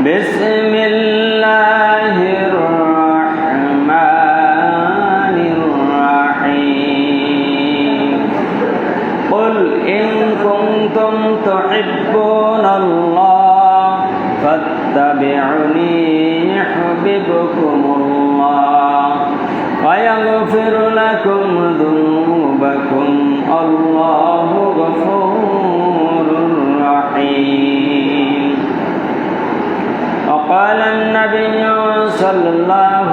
بسم الله الرحمن الرحيم قل إن كنتم تحبون الله فاتبعوني يحببكم الله ويغفر لكم ذنوبكم الله غفور رحيم وقال النبي صلى الله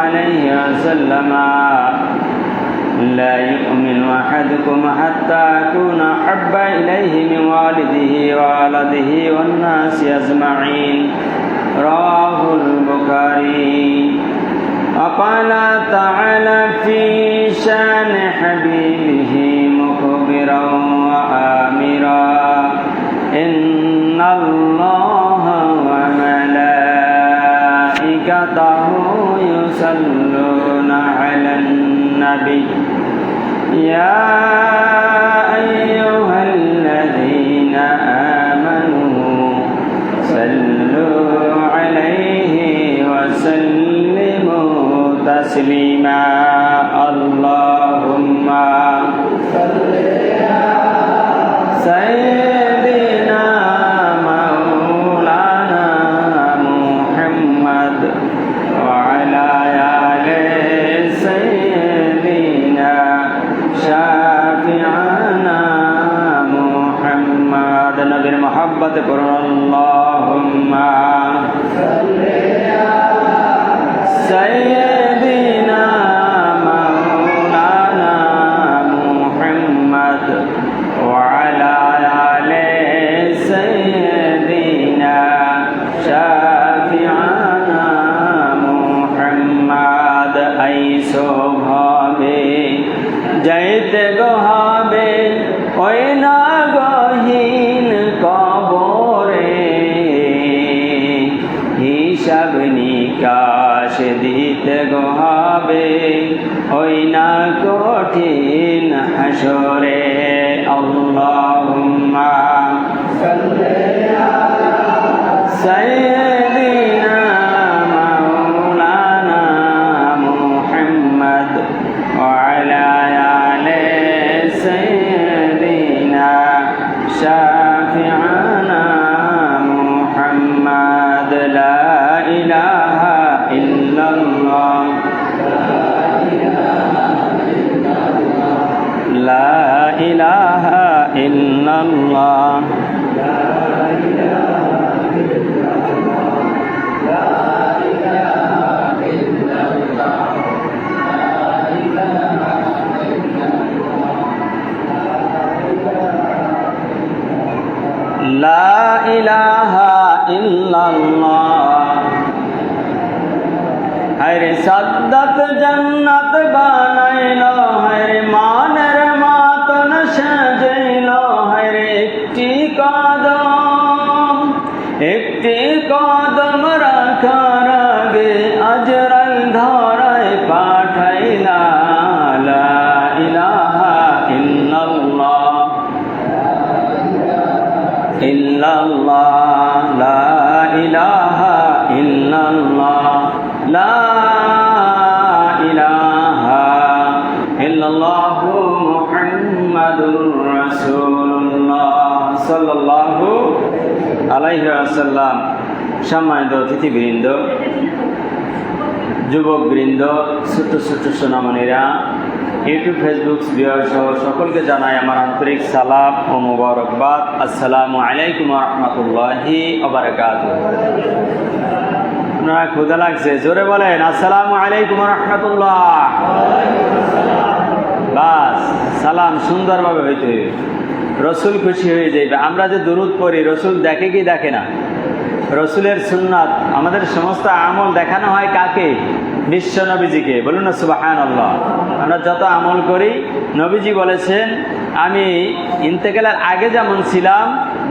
عليه وسلم لا يؤمن أحدكم حتى أكون أحب إليه من والده وولده والناس أجمعين رواه البخاري وقال تعالى في شان حبيبه مخبرا وآمرا إن الله وملائكته يصلون على النبي يا أيها الذين آمنوا صلوا عليه وسلموا تسليما اللهم صل على سيدنا مولانا محمد وعلى آل سيدنا شافعنا محمد نبي محبة اللهم صل على سيدنا مولانا محمد وعلى آل سيدنا شافعنا محمد আইসো ভাবে যাইতে গহাবে ওই না গহীন কবরে হিসাব নিকাশ দিতে গহাবে ওই না কঠিন হাসরে আল্লাহুম্মা সাল্লি আলা সাইয়্যিদিনা মাওলানা মুহাম্মদ ওয়া আলা আলি সাইয়্যিদিনা শাফি'ানা মুহাম্মদ লা ইলাহা ইল্লাল্লাহ লা ইলাহা ইল্লাল্লাহ লা ইলাহা ইল্লাল্লাহ হরে সাদ্দাত জান্নাত বানাইলো হরে মানের মাতন সাজাইলো হরে একটি কদম রাখার আগে আজরাল ধরায় পাঠাইলা লা ইলাহা ইল্লাল্লাহ ইল্লাল্লাহ লা ইলাহা ইল্লাল্লাহ লা ইলাহা ইল্লাল্লাহ মুহাম্মাদুর রাসূলুল্লাহ সাল্লাল্লাহু আলাইহি ওয়াসাল্লাম। সম্মানিত অতিথিবৃন্দ, যুবকবৃন্দ, ছোট ছোট সোনামণিরা, ইউটিউব ফেসবুক ভিউয়ার সহ সকলকে জানাই আমার আন্তরিক সালাম ও মোবারকবাদ। আসসালামু আলাইকুম ওয়া রাহমাতুল্লাহি ওয়া বারাকাতুহু। আপনারা ক্ষুধা লাগছে, জোরে বলেন আসসালামু আলাইকুম ওয়া রাহমাতুল্লাহ। বাস সালাম সুন্দরভাবে হইতে হবে, রসুল খুশি হয়ে যাইবে। আমরা যে দুরূদ পড়ি, রসুল দেখে কি দেখে না? রসুলের সুন্নাত, আমাদের সমস্ত আমল দেখানো হয় কাকে? বিশ্ব নবীজিকে। বলুন না সুবহানাল্লাহ। আমরা যত আমল করি, নবীজি বলেছেন আমি ইন্তেকালের আগে যেমন ছিলাম,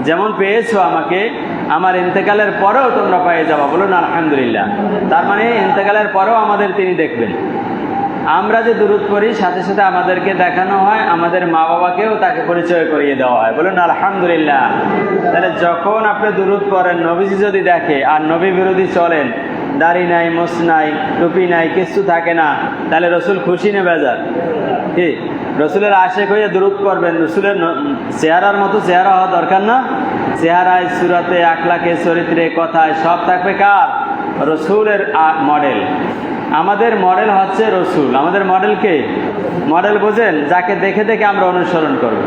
যেমন পেয়েছো আমাকে, আমার ইন্তেকালের পরেও তোমরা পেয়ে যাবা। বলুন আলহামদুলিল্লাহ। তার মানে ইন্তেকালের পরেও আমাদের তিনি দেখবেন। আমরা যে দুরূদ পড়ি সাথে সাথে আমাদেরকে দেখানো হয়, আমাদের মা বাবাকেও তাকে পরিচয় করিয়ে দেওয়া হয়। বলুন আলহামদুলিল্লাহ। তাহলে যখন আপনি দুরূদ পড়েন, নবীজি যদি দেখে আর নবী বিরোধী চলেন, দাড়ি নাই, মোছ নাই, টুপি নাই, কিচ্ছু থাকে না, তাহলে রসুল খুশি নে বেজার? কি রসুলের আশেক হয়ে দুরূদ পড়বেন? রসুলের চেহারার মতো চেহারা হওয়া দরকার না? চেহারায়, সুরাতে, আখলাকে, চরিত্রে, কথায় সব থাকবে কার? রসুলের মডেল। আমাদের মডেল হচ্ছে রসুল। আমাদের মডেল কে? মডেল বোঝেন? যাকে দেখে দেখে আমরা অনুসরণ করব।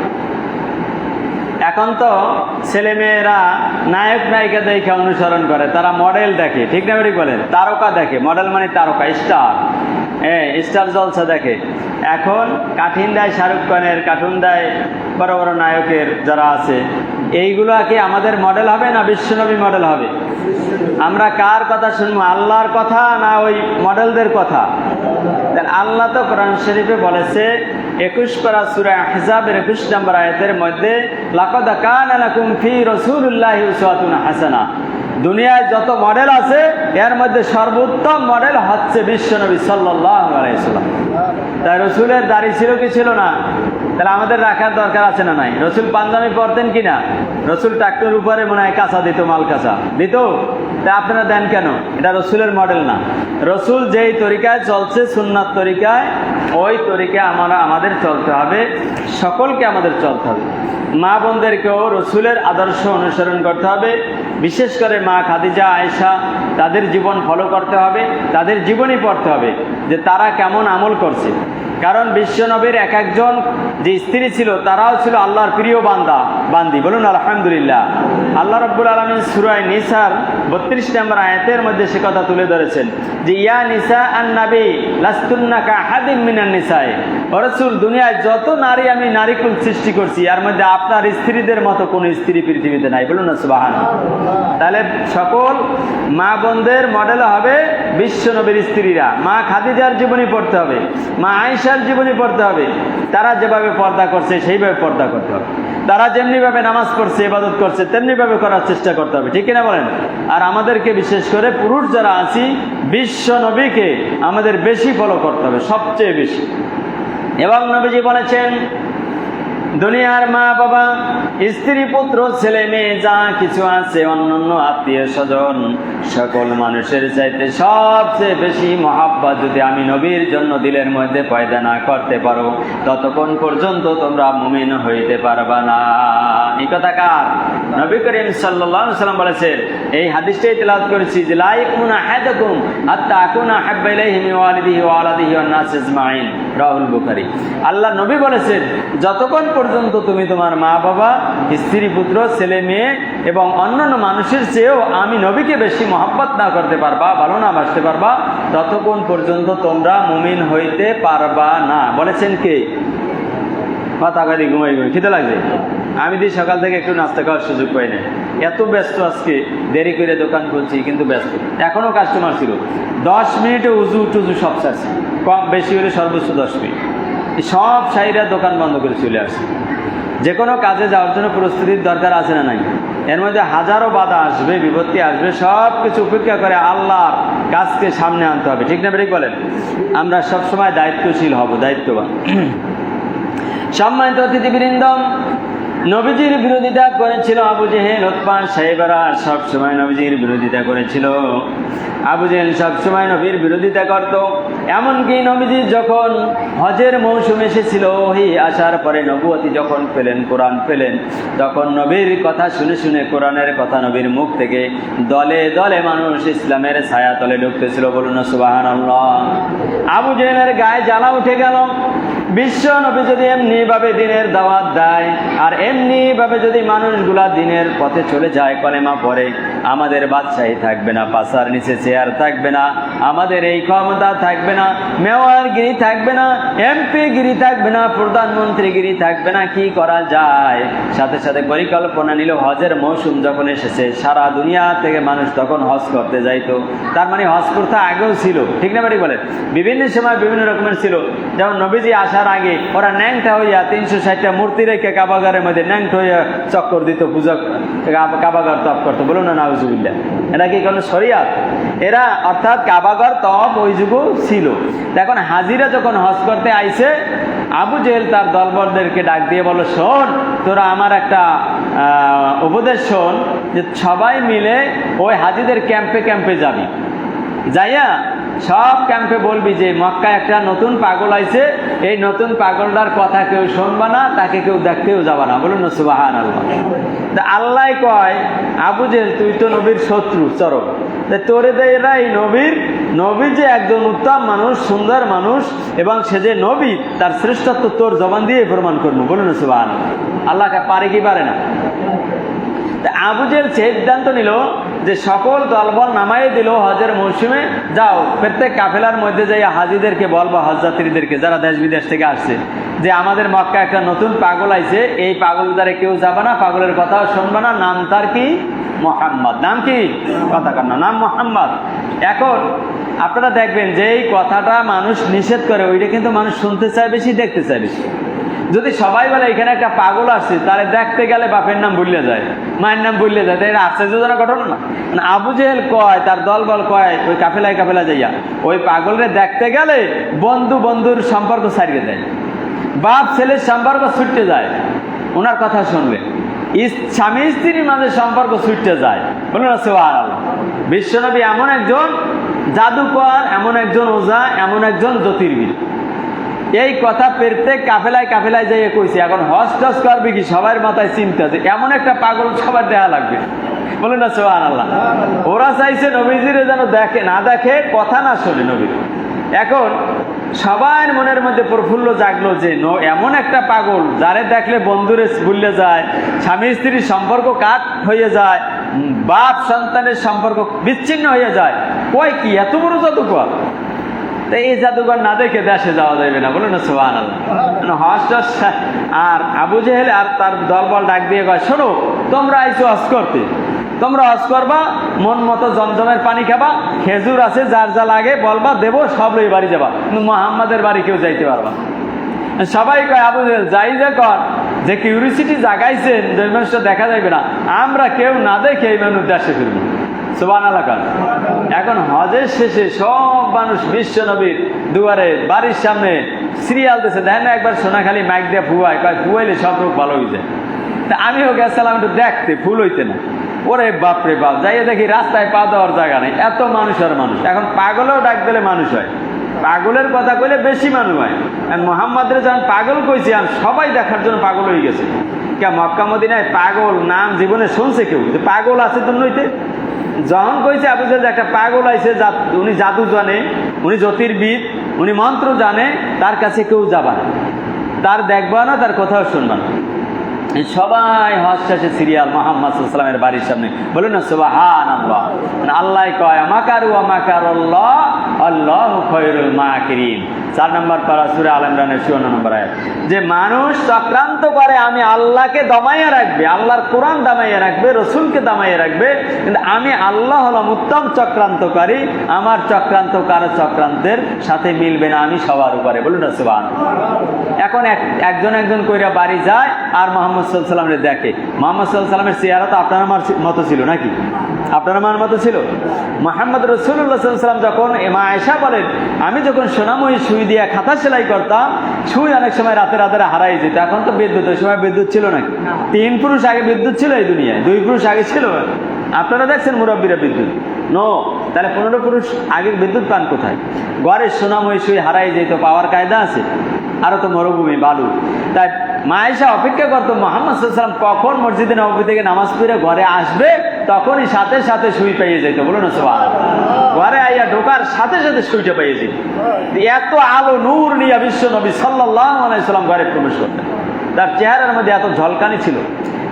এখন তো ছেলেমেয়েরা নায়ক নায়িকা দেখে অনুসরণ করে, তারা মডেল দেখে, ঠিক না ঠিক বলেন? তারকা দেখে। মডেল মানে তারকা, স্টার। স্টার জলসা দেখে। এখন কার্টুন দেয় শাহরুখ খানের, কার্টুন দেয় বড় বড় নায়কের যারা আছে, এইগুলো কি আমাদের মডেল হবে না বিশ্বনবী মডেল হবে? আমরা কার কথা শুনবো, আল্লাহর কথা না ওই মডেলদের কথা? আল্লাহ তো কোরআন শরীফে বলেছে 21 পারা সূরা আহজাবের 21 নম্বর আয়াতের মধ্যে, লাকাদ কানা লাকুম ফি রাসূলিল্লাহি উসওয়াতুন হাসানা। দুনিয়ায় যত মডেল আছে এর মধ্যে সর্বোত্তম মডেল হচ্ছে বিশ্বনবী সাল্লাল্লাহু আলাইহি সাল্লাম। তাই রসুলের দাড়ি ছিল কি ছিল না? তাহলে আমাদের রাখার দরকার আছে না নাই? রসুল পাঞ্জাবি পরতেন কিনা? রসুল ট্রাক্টর উপরে মনে হয় কাঁচা দিত, মাল কাঁচা দিত। তা আপনারা দেন কেন? এটা রসুলের মডেল না। রসুল যেই তরিকায় চলছে, সুন্নাত তরিকায়, ওই তরিকায় আমাদের চলতে হবে। সকলকে আমাদের চলতে হবে। মা বোনদেরকেও রসুলের আদর্শ অনুসরণ করতে হবে। বিশেষ করে মা খাদিজা, আয়েশা, তাদের জীবন ফলো করতে হবে, তাদের জীবনী পড়তে হবে যে তারা কেমন আমল করছে। কারণ বিশ্বনবীর এক একজন যে স্ত্রী ছিল তারাও ছিল আল্লাহর প্রিয় বান্দি। বলুন আলহামদুলিল্লাহ। আল্লাহ রাব্বুল আলামিন সূরা নিসার 32 নম্বর আয়াতের মধ্যে সে কথা তুলে ধরেছেন যে ইয়া নিসা আন-নবী লাস্তুন্না কাহাদিম মিনান নিসায়ে। ও রাসূল, দুনিয়ায় যত নারী আমি নারীকুল সৃষ্টি করছি, এর মধ্যে আপনার স্ত্রীদের মতো কোনো স্ত্রী পৃথিবীতে নাই। বলুন না সুবহানাল্লাহ। তাহলে সকল মা বোনদের মডেল হবে বিশ্বনবীর স্ত্রীরা। মা খাদিজার জীবনী পড়তে হবে, মা আয়েশার জীবনী পড়তে হবে। তারা যেভাবে পর্দা করছে সেইভাবে পর্দা করতে হবে। তারা যেমনিভাবে নামাজ পড়ছে, ইবাদত করছে, তেমনিভাবে করার চেষ্টা করতে হবে, ঠিক কিনা বলেন? আর আমাদেরকে বিশেষ করে পুরুষ যারা আছি, বিশ্ব নবীকে আমাদের বেশি ফলো করতে হবে, সবচেয়ে বেশি। এবং নবীজি বলেছেন, দুনিয়ার মা বাবা, স্ত্রী, পুত্র, ছেলে মেয়ে যা কিছু আছে, অন্যান্য আত্মীয় স্বজন, সকল মানুষের চাইতে সবচেয়ে বেশি মহাব্বত যদি আমি নবীর জন্য দিলের মধ্যে পয়দা না করতে পারো, ততক্ষণ পর্যন্ত তোমরা মুমিন হইতে পারবা না। এই কথা কার? নবী করিম সাল্লাল্লাহু আলাইহি ওয়াসাল্লাম বলেছেন। এই হাদিসটাই তেলাওয়াত করেছি যে লা ইয়াকুনা আহাদুকুম হাত্তা আকুনা হাব্বা ইলাইহি মিন ওয়ালিদিহি ওয়া ওয়ালাদিহি ওয়ান নাস আজমাইন, রাহুল বুখারী। আল্লাহ নবী বলেছেন, যতক্ষণ পর্যন্ত তুমি তোমার মা বাবা, স্ত্রী, পুত্র, ছেলে মেয়ে এবং অন্যান্য মানুষের চেয়েও আমি নবীকে বেশি মহব্বত না করতে পারবা, ভালো না বাসতে পারবা, ততক্ষণ পর্যন্ত তোমরা মুমিন হইতে পারবা না। বলেছেন কে? কথা কাদি ঘুমাই খিদে লাগবে। আমি দিই সকাল থেকে একটু নাস্তা খাওয়ার সুযোগ পাই না, এত ব্যস্ত। আজকে দেরি করে দোকান খুলছি, কিন্তু ব্যস্ত। এখনও কাস্টমার ছিল। 10 মিনিটে উজু টুজু সব ছাড়ছি, কম বেশি হলে সর্বোচ্চ 10 মিনিট। সব সাইরা দোকান বন্ধ করে চলে আসছে। যে কোনো কাজে যাওয়ার জন্য প্রস্তুতির দরকার আছে না নাই? এর মধ্যে হাজারো বাধা আসবে, বিপত্তি আসবে, সব কিছু উপেক্ষা করে আল্লাহর কাজকে সামনে আনতে হবে, ঠিক না ঠিক বলেন? আমরা সবসময় দায়িত্বশীল হব, দায়িত্ববান। সম্মানিত অতিথিবৃন্দ, নবীজির বিরোধিতা করেছিল আবু জেহেল, উতবা, সাইবারা, সবসময় নবীজির বিরোধিতা করেছিল। আবু জেহেল সবসময় নবীর বিরোধিতা করত। এমনকি নবীজি যখন হজের মৌসুম এসেছিল, ওহি আসার পরে নবুয়তি যখন পেলেন, কোরআন পেলেন, তখন নবীর কথা শুনে শুনে, কোরআনের কথা নবীর মুখ থেকে দলে দলে মানুষ ইসলামের ছায়া তলে ঢুকতেছিল। বলুন সুবহানাল্লাহ। আবু জেহেলের গায়ে জ্বালা উঠে গেল। বিশ্ব নবী যদি এমনিভাবে দিনের দাওয়াত দেয়, আর এমনিভাবে যদি মানুষগুলা দিনের পথে চলে যায়, কলেমা পড়ে, আমাদের বাদশাহী থাকবে না, পাশার নিচে চেয়ার থাকবে না, আমাদের এই ক্ষমতা থাকবে না, মেয়রগিরি থাকবে না, এমপিগিরি থাকবে না, প্রধানমন্ত্রীগিরি থাকবে না। কি করা যায়? সাথে সাথে পরিকল্পনা নিল। হজের মৌসুম যখন এসেছে, সারা দুনিয়া থেকে মানুষ তখন হজ করতে যাইতো। তার মানে হজ প্রথা আগেও ছিল, ঠিক না বাড়ি বলেন? বিভিন্ন সময় বিভিন্ন রকমের ছিল। যেমন নবীজি আসার আগে ওরা ন্যাংটা হইয়া 360টা মূর্তি রেখে কাবাগারের মধ্যে ন্যাংটা হইয়া চক্কর দিত, পূজা কাবাগার তপ করতো। বলুন না নাউজুবিল্লাহ। এটা কি কোনো শরিয়াত? এরা অর্থাৎ কাবাঘর তওয়াফ ওই যুগও ছিল। এখন হাজিরা যখন হজ করতে আইছে, আবু জেহেল তার দলবলদেরকে ডাক দিয়ে বলল, শোন, তোরা আমার একটা উপদেশ শোন, যে সবাই মিলে ওই হাজিদের ক্যাম্পে ক্যাম্পে যাবি, যাইয়া সব ক্যাম্পে বলবি যে মক্কায় একটা নতুন পাগল আইছে, এই নতুন পাগলটার কথা কেউ শুনবা না, তাকে কেউ দেখতেও যাবা না। বলুন না সুবহানাল্লাহ। আল্লাহ কয়, আবু জেহেল তুই তো নবীর শত্রু চরম, তোরে দেয়রা এই নবী যে একজন উত্তম মানুষ, সুন্দর মানুষ, এবং সে যে নবী, তার শ্রেষ্ঠত্ব তোর জবান দিয়ে প্রমাণ করবো। বলুন না সুবহানাল্লাহ। আল্লাহকে পারে কি পারে না? আবু জেহেল সিদ্ধান্ত নিল যে সকল দলবল নামাই দিল হজের মৌসুমে, যাও প্রত্যেক কাফেলার মধ্যে যাই হাজিদেরকে বলবো, হজ যাত্রীদেরকে যারা দেশ বিদেশ থেকে আসছে, যে আমাদের মক্কা একটা নতুন পাগল আইছে, এই পাগল দ্বারা কেউ যাবে না, পাগলের কথাও শুনবে না, নাম তার কি? মোহাম্মদ। নাম কি? কথা কার নাম মোহাম্মদ। এখন আপনারা দেখবেন যে এই কথাটা মানুষ নিষেধ করে, ওইটা কিন্তু মানুষ শুনতে চায় বেশি, দেখতে চায় বেশি। যদি সবাই বলে এখানে একটা পাগল আসছে, তাহলে দেখতে গেলে বাপের নাম ভুলে যায়, মায়ের নাম ভুলে যায়, এটা আশ্চর্যজনক ঘটনা না? মানে আবু জেহেল কয়, তার দলবল কয়, ওই কাফেলায় যাইয়া ওই পাগলরে দেখতে গেলে বন্ধুর সম্পর্ক ছাড়িয়ে দেয়, বাপ ছেলের সম্পর্ক ছুটতে যায়, ওনার কথা শুনবে, স্বামী স্ত্রীর মাঝে সম্পর্ক ছুটতে যায়। বলুন না সুবহানাল্লাহ। বিশ্বনবী এমন একজন জাদুকর, এমন একজন ওঝা, এমন একজন জ্যোতির্বিদ, এই কথা প্রত্যেক কাফেলায় যাইয়ে কইছে। এখন হজ টজ করবে কি, সবার মাথায় চিন্তা যে এমন একটা পাগল সবার দেখা লাগবে। বলুন না সুবহানাল্লাহ। ওরা চাইছে নবীজিরে যেন দেখে না, দেখে কথা না শোনে নবীর। এখন সবার মনের মধ্যে প্রফুল্ল জাগলো যে এমন একটা পাগল, যারে দেখলে বন্ধুরে ভুলে যায়, স্বামী স্ত্রীর সম্পর্ক কাট হয়ে যায়, বাপ সন্তানের সম্পর্ক বিচ্ছিন্ন হয়ে যায়, কয় কি এত বড় জাদুকর? তো এই জাদুঘর না দেখে দেশে যাওয়া যাবে না। বলুন না সুবহানাল্লাহ। হজ আর আবু জেহেল আর তার দলবল ডাক দিয়ে কয়, শোনো, তোমরা আইছো হজ করতে, তোমরা হজ করবা, মন মতো জমজমের পানি খাবা, খেজুর আছে, যার যা লাগে বলবা, দেবো, সব লই বাড়ি যাবা, কিন্তু মোহাম্মদের বাড়ি কেউ যাইতে পারবা। সবাই কয়, আবু জেহেল যাই যে কর, যে কিউরিসিটি জাগাইছেন, যে মানুষটা দেখা যাবে না, আমরা কেউ না দেখে এই মানুষ দেশে ফিরবো। সুবহানাল্লাহ। এখন হজের শেষে সব মানুষ বিশ্ব নবীর দুয়ারে, বাড়ির সামনে সিরিয়াল দিয়েছে, দেখেন না একবার সোনাখালি মাইক দিয়ে ফুয়ায়, কয় ফুয়াইলে সব রোগ ভালো হয়ে যায়। তা আমিও গেছিলাম একটু দেখতে, ফুল হইতে না। ওরে বাপরে বাপ, যাইয়ে দেখি রাস্তায় পা দেওয়ার জায়গা নেই, এত মানুষ আর মানুষ। এখন পাগলেও ডাক দিলে মানুষ হয়, পাগলের কথা কইলে বেশি মানুষ হয়। মোহাম্মদের যখন পাগল কইছি, সবাই দেখার জন্য পাগল হয়ে গেছে। কে মক্কা মদিনায় পাগল নাম জীবনে শুনছে কেউ? পাগল আছে তো নইতে। যখন কইছে আবু জেহেল একটা পাগল আইছে, উনি জাদু জানে, উনি জ্যোতির্বিদ, উনি মন্ত্র জানে, তার কাছে কেউ যাবা না, তার দেখবা না, তার কথাও শুনবা না। সবাই হজ শেষে সিরিয়াল মুহাম্মদ সাল্লাল্লাহু আলাইহি ওয়াসাল্লামের বাড়ির সামনে। বলুন না সুবহানাল্লাহ। আল্লাহ কয়, মাকারু ওয়া মাকারুল্লাহ আল্লাহু খায়রুল মাকিরিন। 4 নম্বর পারা সূরা আল ইমরানের 54 নম্বর আয়াত। যে মানুষ চক্রান্ত করে, আমি আল্লাহকে দমাইয়া রাখবে, আল্লাহর কোরআন দমাইয়া রাখবে, রসুলকে দমাইয়া রাখবে, কিন্তু আমি আল্লাহ হলাম উত্তম চক্রান্তকারী, আমার চক্রান্ত কারো চক্রান্তের সাথে মিলবে না, আমি সবার উপরে। বলুন না সুবহানাল্লাহ। এখন একজন কইরা বাড়ি যায় আর মুহাম্মদ সাল্লাল্লাহু আলাইহি ওয়াসাল্লামের দেখে। মুহাম্মদ সাল্লাল্লাহু আলাইহি ওয়াসাল্লামের চেহারা তো আপনার আমার মতো ছিল নাকি? আপনার আমার মতো ছিল। মুহাম্মদ রাসূলুল্লাহ সাল্লাল্লাহু আলাইহি ওয়াসাল্লাম যখন মা আয়েশা বলেন, আমি যখন সোনাময়ী সুই দিয়ে খাতা সেলাই করতাম, সুই অনেক সময় রাতে হারাই যেত। এখন তো বিদ্যুৎ, ওই সময় বিদ্যুৎ ছিল নাকি? 3 পুরুষ আগে বিদ্যুৎ ছিল এই দুনিয়ায়, 2 পুরুষ আগে ছিল। আপনারা দেখছেন মুরব্বীরা বিদ্যুৎ নো, তাহলে 15 পুরুষ আগে বিদ্যুৎ পান কোথায়? ঘরে সোনাময়ী সুই হারাই যেত, পাওয়ার কায়দা আছে? আরো তো মরুভূমি, বালু। তাই মা আয়েশা অপেক্ষা করতো মুহাম্মদ সাল্লাল্লাহু আলাইহি ওয়াসাল্লাম কখন মসজিদে নববী থেকে নামাজ পড়ে ঘরে আসবে, তখনই সাথে সাথে সুই পেয়ে যেত। বলুন না সুবহানাল্লাহ। ঘরে আইয়া ঢোকার সাথে সাথে সুইটা পেয়ে যেত। এত আলো নূর নিয়ে বিশ্ব নবী সাল্লাল্লাহু আলাইহি ওয়াসাল্লাম ঘরে প্রবেশ করতেন। তার চেহারার মধ্যে এত ঝলকানি ছিল,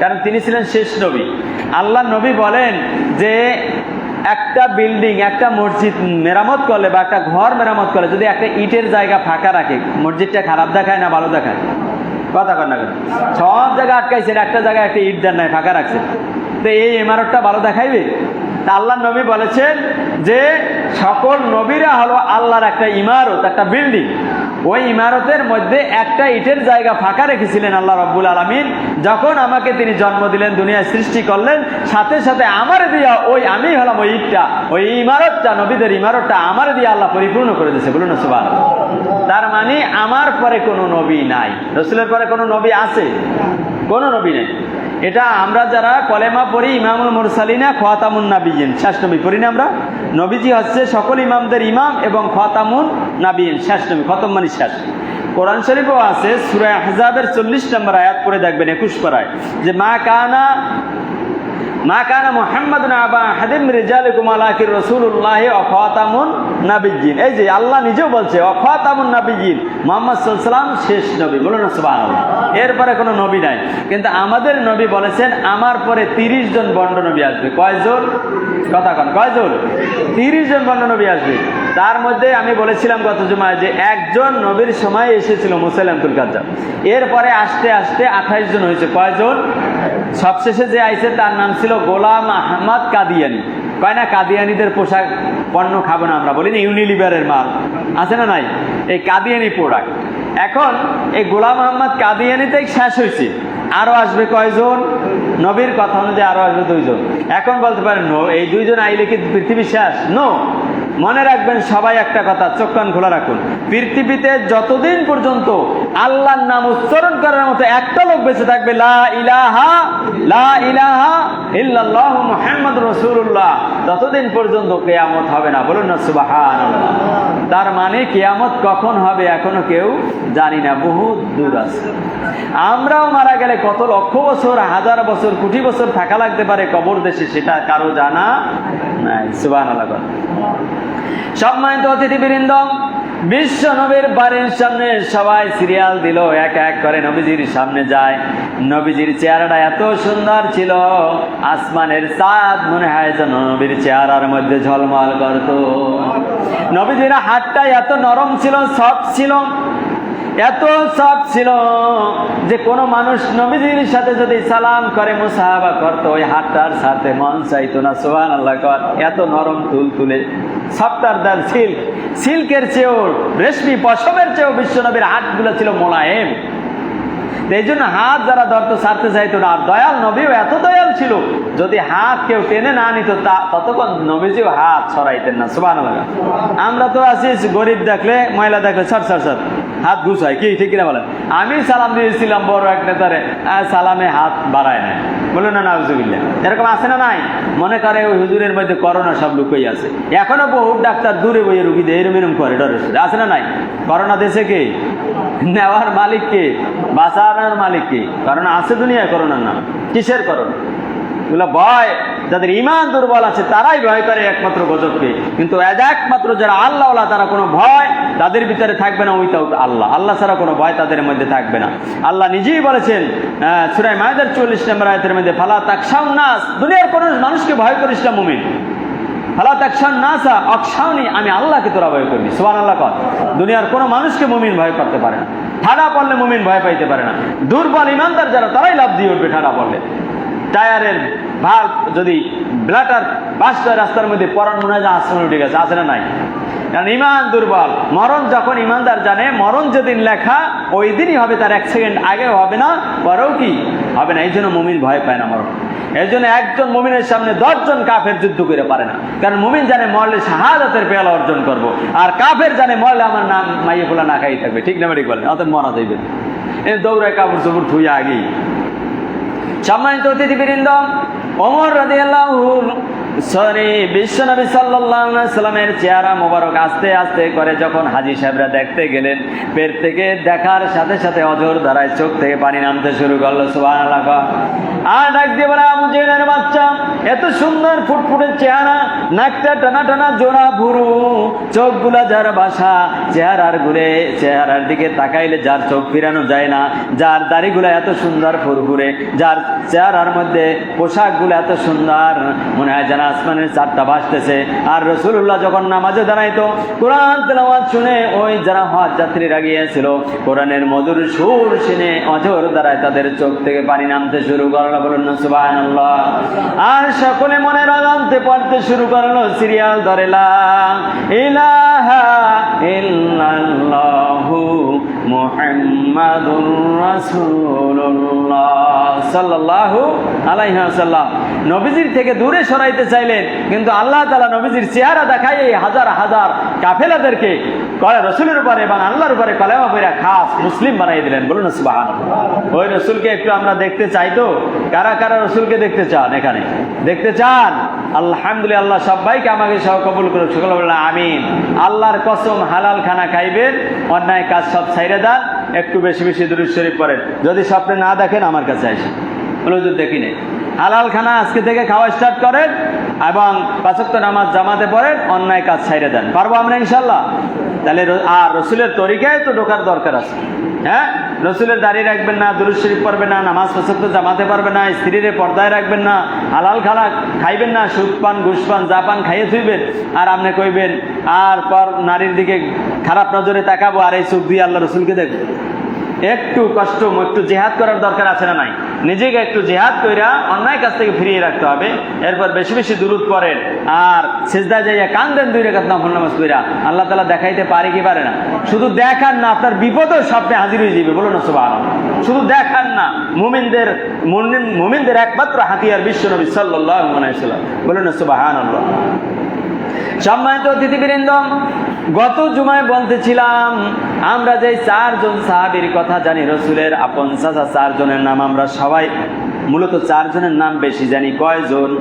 কারণ তিনি ছিলেন শেষ নবী। আল্লাহ নবী বলেন যে একটা বিল্ডিং, একটা মসজিদ মেরামত করলে বা একটা ঘর মেরামত করলে যদি একটা ইটের জায়গা ফাঁকা রাখে, মসজিদটা খারাপ দেখায় না ভালো দেখায়? কথা কর না কেন? সব জায়গা আটকাইছেন, একটা জায়গায় একটা ইট দেন নাই, ফাঁকা রাখছে, তো এই ইমারতটা ভালো দেখাইবে? তা আল্লাহ নবী বলেছেন যে সকল নবীরা হলো আল্লাহর একটা ইমারত, একটা বিল্ডিং। ওই ইমারতের মধ্যে একটা ইটের জায়গা ফাঁকা রেখেছিলেন আল্লাহ রাব্বুল আলামিন। যখন আমাকে তিনি জন্ম দিলেন, দুনিয়ায় সৃষ্টি করলেন, সাথে সাথে আমারে দিয়া আমি হলাম ওই ইটটা, ওই ইমারতটা, নবীদের ইমারতটা আমারে দিয়ে আল্লাহ পরিপূর্ণ করে দিয়েছে। বলুন না সুবহানাল্লাহ। তার মানে আমার পরে কোনো নবী নাই। রাসূলের পরে কোনো নবী আছে? কোনো নবী নেই। এটা আমরা যারা কলেমা পড়ি, ইমামুল মুরসালিনা খাতামুন নাবিয়িন, শেষ নবী পড়ি না আমরা। নবীজি হচ্ছে সকল ইমামদের ইমাম এবং খাতামুন নাবিয়িন, শেষ নবী। খতম মানে শেষ। কোরআন শরীফও আছে, সূরা আহজাবের 40 নম্বর আয়াত পড়ে দেখবেন, 21 পারায়, যে মা কানা মুহাম্মাদুন আবা আহাদিম মিন রিজালিকুম ওয়ালাকিন রাসূলুল্লাহি ওয়া খাতামুন নাবিয়্যিন। এই যে আল্লাহ নিজেও বলছে ওয়া খাতামুন নাবিয়্যিন, মুহাম্মদ সাল্লাল্লাহু আলাইহি ওয়াসাল্লাম শেষ নবী। বলুন না সুবহানাল্লাহ। এরপরে কোনো নবী নাই। কিন্তু আমাদের নবী বলেছেন আমার পরে 30 জন বন্ড নবী আসবে। কয়জন? কথা কন, কয়জন? 30 জন বন্ড নবী আসবে। তার মধ্যে আমি বলেছিলাম গত জুমায় যে একজন নবীর সময় এসেছিল মুসাইলামতুল কাজ্জাব। এরপরে আস্তে আস্তে 28 জন হয়েছে। কয়জন? সবশেষে যে আইছে তার নাম ছিল গোলাম আহমদ কাদিয়ানি। কয় না, কাদিয়ানিদের পোশাক পণ্য খাবো না আমরা, বলি না, ইউনিলিভারের মাল আছে না নাই, এই কাদিয়ানি প্রোডাক্ট। এখন এই গোলাম আহমদ কাদিয়ানিতেই শেষ হয়েছে। আরো আসবে কয়জন? নবীর কথা অনুযায়ী আরো আসবে 2 জন। এখন বলতে পারেন এই 2 জন আইলে কি পৃথিবী শেষ? নো। মনে রাখবেন সবাই একটা কথা, চোখ কান খোলা রাখুন, পৃথিবীতে যতদিন পর্যন্ত আল্লাহর নাম উচ্চারণ করার মতো একটা লোক বেঁচে থাকবে, লা ইলাহা ইল্লাল্লাহু মুহাম্মাদুর রাসূলুল্লাহ, ততদিন পর্যন্ত কিয়ামত হবে না। বলুন না সুবহানাল্লাহ। তার মানে কিয়ামত কখন হবে এখনো কেউ জানি না, বহুত দূর আছে। আমরাও মারা গেলে কত লক্ষ বছর, হাজার বছর, কোটি বছর থাকা লাগতে পারে কবর দেশে, সেটা কারো জানা নাই। সুবহানাল্লাহ। সম্মানিত অতিথিবৃন্দ, বিশ্ব নবীর বাড়ির সামনে সবাই সিরিয়াল দিল, এক এক করে নবীজির সামনে যায়। নবীজির চেহারাটা এত সুন্দর ছিল, আসমানের চাঁদ মনে হয় যেন নবীর চেহারার মধ্যে ঝলমল করত। নবীজির হাতটা এত নরম ছিল, সফট ছিল, এত সফট ছিল যে কোনো মানুষ নবীজির সাথে যদি সালাম করে, মুসাহাবা করতো, ওই হাতটার সাথে মন চাইতো না। সুবহানাল্লাহ। এত নরম তুলতুলে, সফটার দার সিল্কের চেয়েও, রেশমি পশমের চেয়েও বিশ্বনবীর হাতগুলো ছিল মোলায়েম। এই জন্য হাত যারা ধরতো ছাড়তে চাইতো না। আর দয়াল নবীও এত দয়াল ছিল, যদি হাত কেউ টেনে না নিত ততক্ষণ নবীজিও হাত ছড়াইতেন না। সুবহানাল্লাহ। আমরা তো আছি গরিব দেখলে, ময়লা দেখলে সর হাত ঘুষায়, কি ঠিক কিনা বলেন? আমি সালাম দিয়েছিলাম বড় এক নেতারে, সালামে হাত বাড়ায় নাই। বলুন না নাউজুবিল্লাহ। এরকম আছে না নাই? মনে করে ওই হুজুরের মধ্যে করোনা সব লুকিয়ে আছে। এখনো বহু ডাক্তার দূরে বইয়ে রুগী দিয়ে এরম করে ডরে, আছে না নাই? করোনা দেশে কে? নেওয়ার মালিক কে? বাঁচানোর মালিক কে? করোনা আছে দুনিয়ায়, করোনার নাম কিসের করোনা? এগুলো ভয়, যাদের ইমান দুর্বল আছে তারাই ভয় করে একমাত্র গজবকে। কিন্তু একমাত্র যারা আল্লাহওয়ালা, তারা কোনো ভয় তাদের ভিতরে থাকবে না, উইথাউট আল্লাহ। আল্লাহ ছাড়া কোনো ভয় তাদের মধ্যে থাকবে না। আল্লাহ নিজেই বলেছেন সূরা মায়েদার 40 নম্বর আয়াতের মধ্যে, ফালা তাকশাউন নাস, দুনিয়ার কোনো মানুষকে ভয় করিস না মুমিন। ফালা তাকশাউন নাসা অকশাউনি, আমি আল্লাহকে তোরা ভয় করবি। সুবহানাল্লাহ। দুনিয়ার কোনো মানুষকে মুমিন ভয় করতে পারে না। ঠাডা পড়লে মুমিন ভয় পাইতে পারে না। দুর্বল ইমানদার যারা, তারাই লাভ দিয়ে উঠবে ঠাডা পড়লে। টায়ারের ভাগ যদি ব্লাটার বাসটা রাস্তার মধ্যে পরান মনে হয় আসমানে উঠে গেছে, আছে না নাই? কারণ ইমান দুর্বল। মরণ যখন ইমানদার জানে, মরণ যেদিন লেখা ওই দিনই হবে, তার 1 সেকেন্ড আগেও হবে না, পরেও কি হবে না। এই জন্য মুমিন ভয় পায় না মরণ। এই জন্য একজন মুমিনের সামনে 10 জন কাফের যুদ্ধ করে পারে না। কারণ মুমিন জানে মরলে শাহাদাতের পেয়ালা অর্জন করব, আর কাফের জানে মরলে আমার নাম মাইয়ে ফোলা না খাই থাকবে। ঠিক না ঠিক বলেন? অত মরা যাইবে, দৌড়ায় কাপড় চোপড় ধুয়ে আগেই। সম্মানিত অতিথিবৃন্দ, ওমর রাদিয়াল্লাহু বিশ্বনবী সাল্লাল্লাহু আলাইহি ওয়াসাল্লামের চেহারা মোবারক আস্তে আস্তে করে যখন হাজী সাহেবরা দেখতে গেলেন, পেট থেকে দেখার সাথে সাথে অজর ধারায় চোখ থেকে পানি নামতে শুরু করলো। সুবহানাল্লাহ। আর ডাক দিয়ে বলে, আবু জেহেলের বাচ্চা, এত সুন্দর ফুটফুটে চেহারা, নাকটা টানা টানা জোড়া ভুরু, চোখগুলা যার বাসা, চেহারার দিকে তাকাইলে যার চোখ ফিরানো যায় না, যার দাড়িগুলা এত সুন্দর ফুরফুরে, যার চেহারার মধ্যে পোশাকগুলো এত সুন্দর, মনে হয় যেন আসমানের চারটা ভাসতেছে। আর রাসূলুল্লাহ যখন নামাজে দাঁড়াইতো কোরআন তেলাওয়াত শুনে ওই যারা হজ যাত্রীরা গিয়েছিল কোরআনের মধুর সুর শুনে অজর দ্বারায় তাদের চোখ থেকে পানি নামতে শুরু করলো, বলুন না সুবহানাল্লাহ। আর সকলে মনের আনন্দে পড়তে শুরু করলো সিরিয়াল ধরে লা ইলাহা ইল্লাল্লাহু মুহাম্মাদুর রাসূলুল্লাহ সাল্লাল্লাহু আলাইহি ওয়াসাল্লাম। নবীজির থেকে দূরে সরাইতে চাইলেন, কিন্তু আল্লাহ তাআলা নবীজির চেহারা দেখায় এই হাজার হাজার কাফেলাদেরকে রাসূলের উপরে এবং আল্লাহর উপরে কলেমা পড়া খাস মুসলিম বানিয়ে দিলেন, বলুন না সুবহানাল্লাহ। ওই রাসূলকে একটু আমরা দেখতে চাই তো, কারা কারা রাসূলকে দেখতে চান? এখানে দেখতে চান? আলহামদুলিল্লাহ, আল্লাহ সবাইকে আমাকে সহ কবুল করুন, সকলে বললেন আমিন। আল্লাহর কসম, হালাল খানা খাইবেন, অন্যায় কাজ সব ছাইরে দেন, একটু বেশি বেশি দুরূদ শরীফ পড়েন। যদি স্বপ্নে না দেখেন আমার কাছে আসেন, বলে হুজুর দেখি নেই। হালাল খানা আজকে থেকে খাওয়া স্টার্ট করেন এবং পাঁচ ওয়াক্ত নামাজ জামাতে পড়েন, অন্যায় কাজ ছাইরে দেন। পারবো আমরা ইনশাল্লাহ? তাহলে আর রসুলের তরিকায় তো ঢোকার দরকার আছে। হ্যাঁ, রসুলের দাঁড়িয়ে রাখবেন না, দুরূদ শরীফ পড়বেন না, নামাজ পাঁচ ওয়াক্ত জামাতে পারবেন না, স্ত্রীর পর্দায় রাখবেন না, হালাল খানা খাইবেন না, সুদ পান ঘুষ পান যা পান খাইয়ে থুইবেন, আর আপনি কইবেন আর পর নারীর দিকে খারাপ নজরে তাকাবো আর এই চোখ দিয়ে আল্লাহ রসুলকে দেখবো। একটু কষ্ট, একটু জিহাদ করার দরকার আছে না নাই? নিজেকে একটু জিহাদ কইরা অন্যায় কাছ থেকে ফিরিয়ে রাখতে হবে। এরপর বেশি বেশি দুরূদ পড়েন আর সিজদায় যাইয়া কান্দেন 2 রাকাত নফল নামাজ পড়া। আল্লাহ তাআলা দেখাইতে পারে কি পারে না? শুধু দেখান না, আপনার বিপদও স্বপ্নে হাজির হয়ে যাবে, বলুন না সুবহানাল্লাহ। শুধু দেখান না, মুমিনদের একমাত্র হাতিয়ার বিশ্বনবী সাল্লাল্লাহু আলাইহি ওয়াসাল্লাম, বলুন না সুবহানাল্লাহ। সম্মানিত অতিথিবৃন্দ, গত জুমায় বলতেছিলাম আমরা যে 4 জন সাহাবীর কথা জানি, রসুলের আপন চাচা 4 জনের নাম আমরা সবাই মূলত 4 জনের নাম বেশি জানি। কয়জন?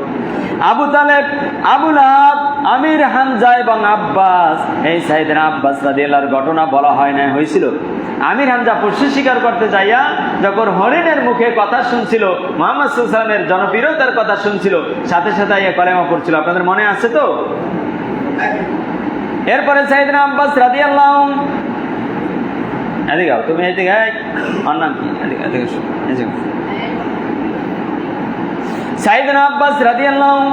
আবু তালেব, আবু লাহাব, আমির, হামজা এবং আব্বাস। এই সাইয়েদনা আব্বাস রাদিয়াল্লাহু আনহুর ঘটনা বলা হয় না, হয়েছিল আমির হামজা পশু শিকার করতে যাইয়া যখন হরিণের মুখে কথা শুনছিল, মুহাম্মদ সাল্লাল্লাহু আলাইহি ওয়াসাল্লামের জনপ্রিয়তার কথা শুনছিল, সাথে সাথে কলেমা পড়ছিল। আপনাদের মনে আছে তো? এরপরে সাইয়েদনা আব্বাস রাদিয়াল্লাহু আনহু, এদিকে তুমি এদিকে, ওর নাম কি? এদিকে সাইয়েদনা আব্বাস রাদিয়াল্লাহু আনহু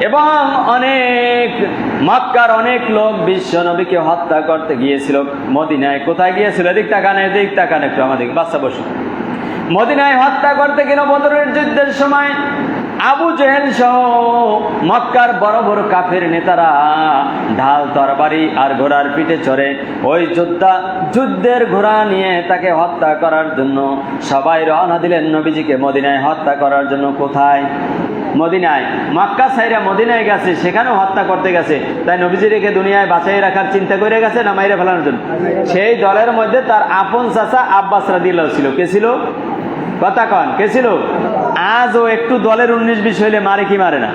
এবং অনেক মক্কার অনেক লোক বিশ্ব নবীকে হত্যা করতে গিয়েছিল মদিনায়। কোথায় গিয়েছিল? এদিক তাকান, এদিক তাকান একটু, আমাদের বাচ্চা বসে। মদিনায় হত্যা করতে গেল বদরের যুদ্ধের সময়। আবু জেহেল সহ মক্কার বড় বড় কাফের নেতারা ঢাল তরবারি আর ঘোড়ার পিঠে চড়ে ওই যুদ্ধের ঘোড়া নিয়ে তাকে হত্যা করার জন্য সবাই রওনা দিলেন নবীজিকে মদিনায় হত্যা করার জন্য। কোথায়? মদিনায়। মক্কা ছাইরা মদিনায় গেছে, সেখানেও হত্যা করতে গেছে। তাই নবীজিকে দুনিয়ায় বাঁচাই রাখার চিন্তা করে গেছে না মাইরে ফেলানোর জন্য? সেই দলের মধ্যে তার আপন চাচা আব্বাস রাদিয়াল্লাহু ছিল। কে ছিল? কথা কন, কে ছিল? আজও একটু দলের 19-20 হইলে মারে কি মারে না?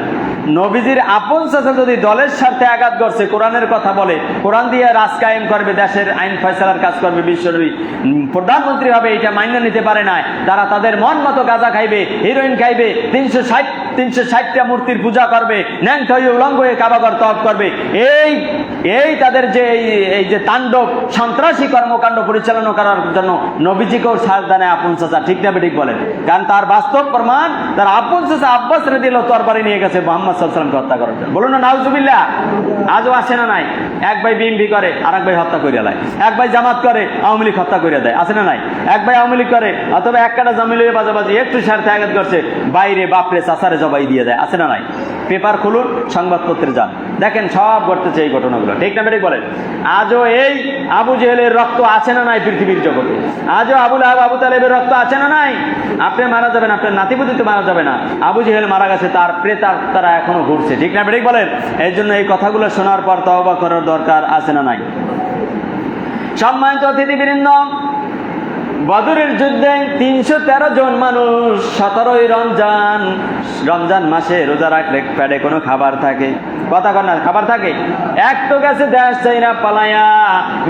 নবীজির আপন চাচা যদি দলের স্বার্থে আঘাত করছে, কোরআনের কথা বলে, কোরআন দিয়ে রাজ কায়েম করবে, দেশের আইন ফয়সালার কাজ করবে, বিশ্বনবী প্রধানমন্ত্রী হবে, এটা মাইনে নিতে পারে না, তারা তাদের মন মতো গাঁজা খাইবে, হিরোইন খাইবে, 360টা মূর্তির পূজা করবে, ন্যাংট হয়ে উলঙ্গ হয়ে কাবাঘর তওয়াফ করবে, এই তাদের যে এই যে তাণ্ডব সন্ত্রাসী কর্মকাণ্ড পরিচালনা করার জন্য নবীজিকেও ছাড় দেয় আপন চাচা। ঠিক না বেঠিক বলেন? কারণ তার বাস্তব প্রমাণ, তার আপন চাচা আব্বাস রাদিয়াল্লাহু তরবারি নিয়ে গেছে মুহাম্মদ সাল্লাল্লাহু আলাইহি ওয়াসাল্লামকে হত্যা করার জন্য। বলুন না নাউজুবিল্লাহ। আজও আসে না নাই? এক ভাই বিএনপি করে, আর এক ভাই হত্যা করে দেয়। এক ভাই জামাত করে, আওয়ামী লীগ হত্যা করে দেয়। আছে না নাই? এক ভাই আওয়ামী লীগ করে অথবা এক কাটা জমি লইয়ে বাজাবাজি একটু স্বার্থে আঘাত করছে, বাইরে বাপরে চাচারে জবাই দিয়ে দেয়। আছে না নাই? পেপার খুলুন, সংবাদপত্রে যান, দেখেন সব ঘটতেছে এই ঘটনাগুলো। ঠিক না বেঠিক বলেন? আজও এই আবু জেহেলের রক্ত আছে না নাই পৃথিবীর জগতে? আজও আবু লাহাব, আবু তালেবের রক্ত আছে না নাই? আপনি মারা যাবেন, আপনার নাতিপুতিতে মারা যাবে না। আবু জেহেল মারা গেছে, তার তারা এখনো ঘুরছে। ঠিক না বেঠিক বলেন? এই জন্য এই কথাগুলো শোনার পর তওবা করার দরকার আছে না নাই? সম্মানিত অতিথিবৃন্দ, বদরের যুদ্ধে 313 জন মানুষ 17ই রমজান মাসে রোজা রাখলে পেটে কোনো খাবার থাকে? কথা কর না, খাবার থাকে? এক তো গেছে দেশ চাইনা পালায়া।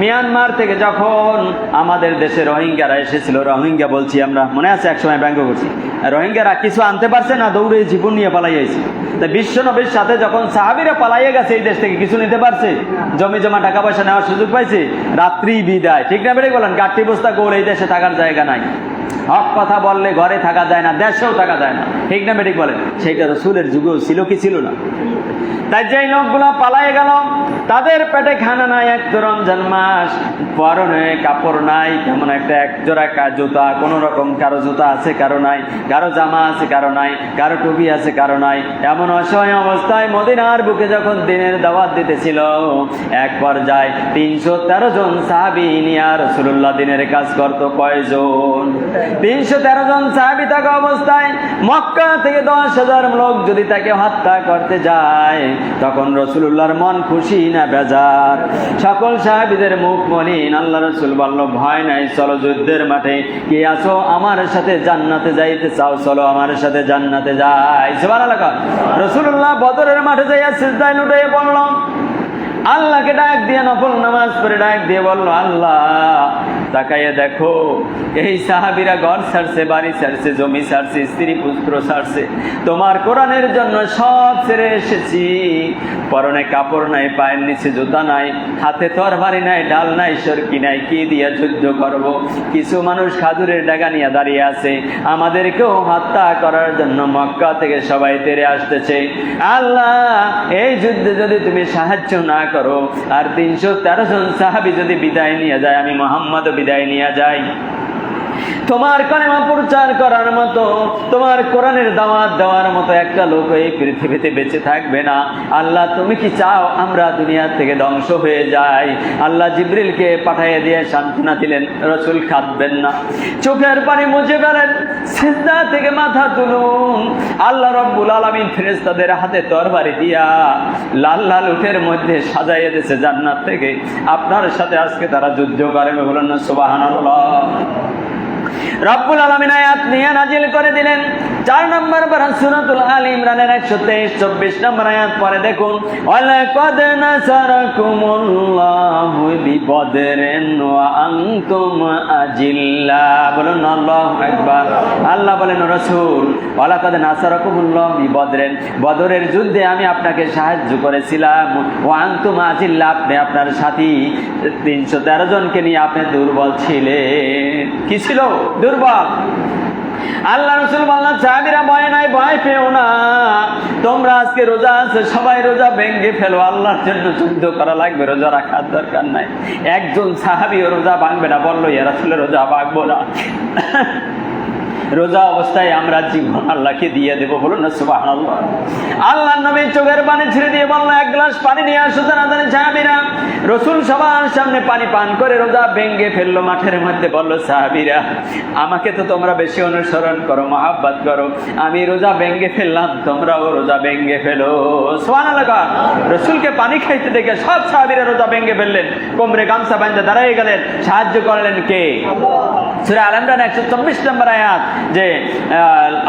মিয়ানমার থেকে যখন আমাদের দেশে রোহিঙ্গারা এসেছিল, রোহিঙ্গা বলছি আমরা, মনে আছে একসময় ব্যঙ্গ করছি, রোহিঙ্গারা কিছু আনতে পারছে না, দৌড়ে জীবন নিয়ে পালাইয়াছে। তাই বিশ্বনবীর সাথে যখন সাহাবীরা পালাইয়া গেছে এই দেশ থেকে, কিছু নিতে পারছে? জমি জমা টাকা পয়সা নেওয়ার সুযোগ পাইছে? রাত্রি বিদায়। ঠিক না বেড়ে বলেন? গাঠি বস্তা গোল, এই দেশে থাকার জায়গা নাই। হক কথা বললে ঘরে থাকা যায় না, দেশেও থাকা যায় না, ঠিক না বেঠিক বলেন? সেইটা রসুলের যুগেও ছিল কি ছিল না? তাই যেই লোকগুলা পালায়ে গেল, তাদের পেটে খানা নাই, এক তো রমজান মাস, পরনে কাপড় নাই, কেমন একটা এক জোড়া জুতা, কোন রকম, কারো জুতা আছে কারো নাই, কারো জামা আছে কারো নাই, কারো টুপি আছে কারো নাই। এমন অসহায় অবস্থায় মদিনার বুকে যখন দিনের দাওয়াত দিতেছিল, এক পর্যায়ে 313 জন সাহাবী নিয়ে রাসূলুল্লাহ দিনের কাজ করত। কয়জন? 313 জন সাহাবী থাকা অবস্থায় মক্কা থেকে 10,000 লোক যদি তাকে হত্যা করতে যায়, তখন রাসূলুল্লাহর মন খুশি না বেজার? সকল সাহাবীদের মুখ মলিন। আল্লাহ রাসূল বলল, ভয় নাই, চলো যুদ্ধের মাঠে। কি আছো আমার সাথে জান্নাতে যাইতে চাও? চলো আমার সাথে জান্নাতে যাই। সুবহানাল্লাহ। রাসূলুল্লাহ বদরের মাঠে যাইয়া সিজদায় লুটিয়ে পড়ল, আল্লাহকে ডাক দিয়ে নফল নামাজ পড়ে ডাক দিয়ে বলল, আল্লাহ তাকাইয়া দেখো, এই সাহাবীরা ঘর ছাড়ছে, বাড়ি ছাড়ছে, জমি ছাড়ছে, স্ত্রী পুত্র ছাড়ছে, তোমার কোরআনের জন্য সব ছেড়ে এসেছি। পরনে কাপড় নাই, পায়ের নিচে জুতা নাই, হাতে তরবারি নাই, ঢাল নাই, সরকি নাই, কি দিয়া যুদ্ধ করব? কিছু মানুষ খাজুরের ডাগা নিয়ে দাঁড়িয়ে আছে, আমাদেরকেও হত্যা করার জন্য মক্কা থেকে সবাই তেড়ে আসতেছে। আল্লাহ, এই যুদ্ধে যদি তুমি সাহায্য না করো, আর 313 জন সাহাবী যদি বিদায় নিয়ে যায়, আমি মুহাম্মদ বিদায় নিয়ে যাই, তোমার কালেমা প্রচার করার মতো, তোমার কোরআনের দাওয়াত দেওয়ার মতো একটা লোক এই পৃথিবীতে বেঁচে থাকবে না। আল্লাহ, তুমি কি চাও আমরা দুনিয়া থেকে ধ্বংস হয়ে যাই? আল্লাহ জিবরিলকে পাঠিয়ে দিয়ে সান্ত্বনা দিলেন, রাসূল কাঁদবেন না, চোখের পানি মুছে ফেলেন, সিজদা থেকে মাথা তুলুন। আল্লাহ রাব্বুল আলামিন ফেরেশতাদের হাতে তরবারি দিয়া লাল লাল উটের মধ্যে সাজাইয়া দিয়েছে জান্নাত থেকে, আপনার সাথে আজকে তারা যুদ্ধ করবে। বলেন না সুবহানাল্লাহ। রব্বুল আলামিন আয়াত নিয়ে নাজিল করে দিলেন 4 নম্বর পারা সূরাতুল আল ইমরানের 123-24 নম্বর আয়াত পরে দেখুন, ওয়ালাকাদ নাসারাকুমুল্লাহু বিবদরিন ওয়া আনতুম আজিল্লা। বলুন আল্লাহু আকবার। আল্লাহ বলেন, রাসূল, ওয়ালাকাদ নাসারাকুমুল্লাহু বিবদরিন, বদরের যুদ্ধে আমি আপনাকে সাহায্য করেছিলাম, ওয়া আনতুম আজিল্লা, আপনি আপনার সাথী 313 জনকে নিয়ে আপনি দুর্বল ছিলেন। কি ছিল? দুর্বল। আল্লাহ রাসূল বললেন, সাহাবীরা ভয় নাই, ভয় পেও না, তোমরা আজকে রোজা আছে, সবাই রোজা ভেঙে ফেলো, আল্লাহর জন্য যুদ্ধ করা লাগবে, রোজা রাখার দরকার নাই। একজন সাহাবীও রোজা ভাঙবে না, বললো, ইয়া রাসূল, রোজা ভাঙবো না, রোজা অবস্থায় আমরা জীবন আল্লাহকে দিয়ে দেবো। বলুন না সুবহানাল্লাহ। আল্লাহর নবী চোখের পানি ছেড়ে দিয়ে বলল, এক গ্লাস পানি নিয়ে আসো। তাড়াতাড়ি সাহাবীরা রাসূল সবার সামনে পানি পান করে রোজা ভেঙে ফেললো মাঠের মধ্যে। বলল, সাহাবীরা, আমাকে তো তোমরা বেশি অনুসরণ করো, মহাব্বত করো, আমি রোজা ভেঙে ফেললাম, তোমরাও রোজা ভেঙে ফেলো। সুবহানাল্লাহ। রাসূলকে পানি খাইতে দেখে সব সাহাবীরা রোজা ভেঙে ফেললেন, কোমরে গামছা বাঁধে দাঁড়িয়ে গেলেন। সাহায্য করলেন কে? সূরা আল ইমরান 124 নম্বর আয়াত, যে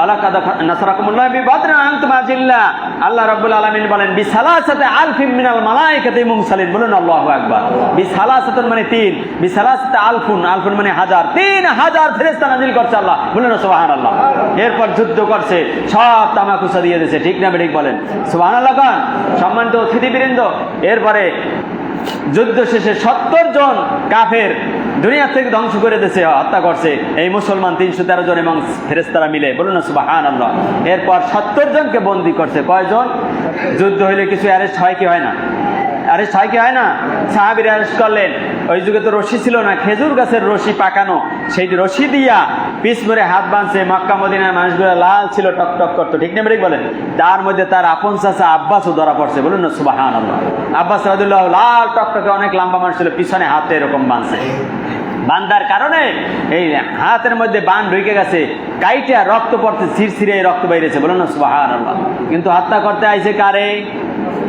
আলাকাদ নাসারাকুমুল্লাহু বিবদরিন ওয়া আনতুম আজিল্লা। আল্লাহ রাব্বুল আলামিন বলেন, বিসালাসাতি আলফিন মিনাল মালায়েকাতি মুরসালিন। বলুন আল্লাহু আকবার। বিসালাসাতুন মানে 3, বিসালাসাতি আলফুন, আলফুন মানে 1000, 3000 ফেরেশতা নাজিল করছে আল্লাহ। বলুন সুবহানাল্লাহ। এরপর যুদ্ধ করছে, সব তামাকুসা দিয়ে দিয়েছে, ঠিক না ঠিক বলেন? সুবহানাল্লাহ। কান সম্মানিত অতিথিবৃন্দ, এরপরে যুদ্ধ শেষে 70 জন কাফের দুনিয়া থেকে ধ্বংস করে দিয়েছে, হত্যা করছে এই মুসলমান 313 জন এবং ফেরেশতারা মিলে। বলুন না সুবহানাল্লাহ। এরপর 70 জনকে বন্দী করছে। কয়জন? যুদ্ধ হইলে কিছু অ্যারেস্ট হয় কি হয় না? অ্যারেস্ট হয় কি হয় না? সাহাবীরা অ্যারেস্ট করলেন। ওই যুগে তো রশি ছিল না, খেজুর গাছের রশি পাকানো, সেই রশি দিয়া পিছ মরে হাত বাঁধছে। মক্কা মদিনার মানুষগুলো লাল ছিল, টকটক করতো, ঠিক না ঠিক বলেন? তার মধ্যে তার আপন চাচা আব্বাসও ধরা পড়ছে। বলুন না সুবহানাল্লাহ। আব্বাস রাদিয়াল্লাহু লাল টকটকে, অনেক লম্বা মানুষ ছিল, পিছনে হাতে এরকম বাঁধছে। বান্দার কারণে এই হাতের মধ্যে বান ঢুকে গেছে, কাইটা রক্ত পড়তে, ছিরছিরে রক্ত বাইরেছে। বলুন না সুবহানাল্লাহ। কিন্তু হত্যা করতে আইছে কারে?